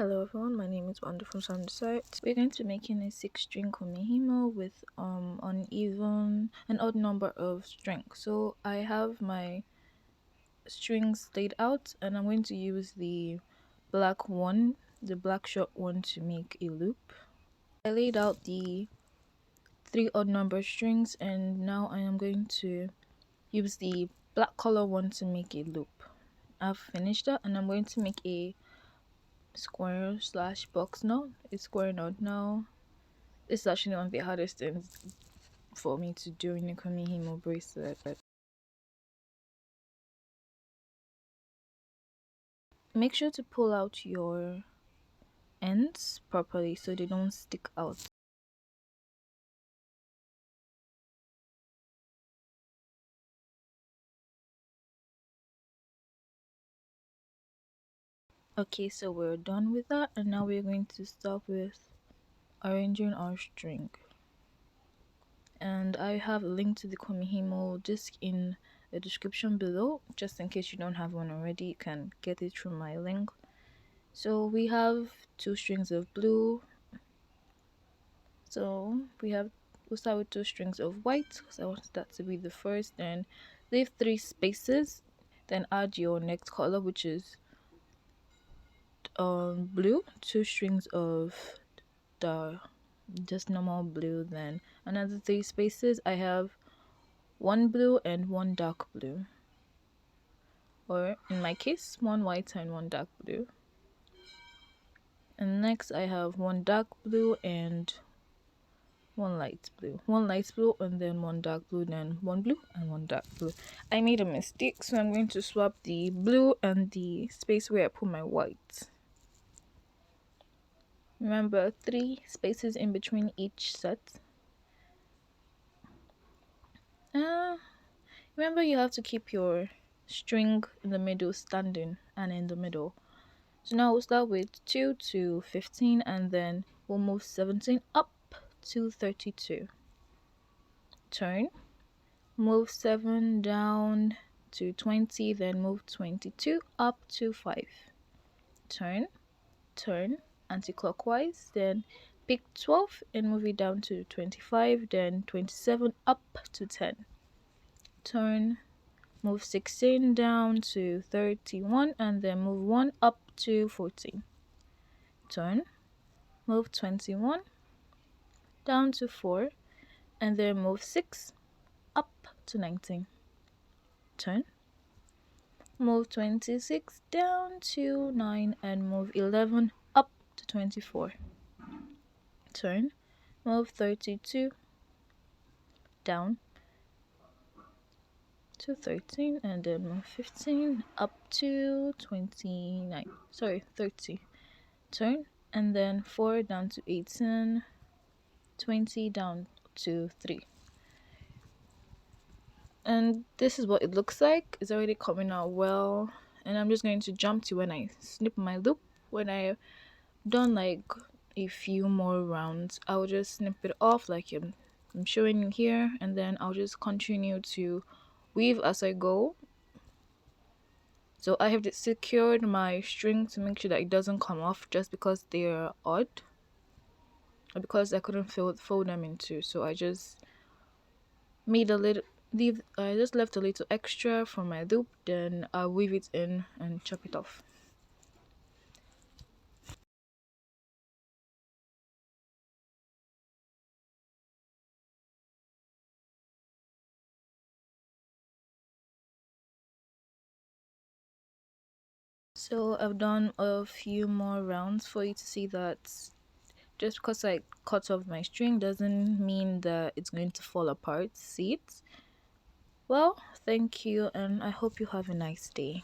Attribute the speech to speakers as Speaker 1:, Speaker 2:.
Speaker 1: Hello everyone, my name is Wanda from Soundsite. We're going to be making a 6-string kumihimo with an odd number of strings. So I have my strings laid out and I'm going to use the black short one to make a loop. I laid out the 3 odd number strings and now I am going to use the black color one to make a loop. I've finished that and I'm going to make a square slash box knot, a square knot now. This is actually one of the hardest things for me to do in a Kumihimo bracelet. Make sure to pull out your ends properly so they don't stick out. Okay, so we're done with that and now we're going to start with arranging our string. And I have a link to the Kumihimo disc in the description below, just in case you don't have one already. You can get it through my link. So we have 2 strings of blue. So we'll start with 2 strings of white because I want that to be the first. Then leave 3 spaces. Then add your next color, which is blue. 2 strings of the just normal blue. Then another 3 spaces. I have 1 blue and 1 dark blue, or in my case 1 white and 1 dark blue. And next I have 1 dark blue and 1 light blue and then 1 dark blue, then 1 blue and 1 dark blue. I made a mistake, so I'm going to swap the blue and the space where I put my white. Remember, 3 spaces in between each set. Remember, you have to keep your string in the middle standing and in the middle. So now we'll start with 2 to 15 and then we'll move 17 up to 32. Turn, move 7 down to 20, then move 22 up to 5. Turn, anti-clockwise, then pick 12 and move it down to 25, then 27 up to 10. Turn, move 16 down to 31 and then move 1 up to 14. Turn, move 21 down to 4 and then move 6 up to 19. Turn, move 26 down to 9 and move 11 up to 24. Turn, move 32 down to 13 and then move 15 up to 30. Turn and then 4 down to 18, 20 down to 3. And this is what it looks like. It's already coming out well, and I'm just going to jump to when I snip my loop. When I've done like a few more rounds, I'll just snip it off like I'm showing you here, and then I'll just continue to weave as I go. So I have secured my string to make sure that it doesn't come off just because they're odd, or because I couldn't fold them in two. So I just made I just left a little extra from my loop, then I'll weave it in and chop it off. So I've done a few more rounds for you to see that just because I cut off my string doesn't mean that it's going to fall apart. See it? Well, thank you and I hope you have a nice day.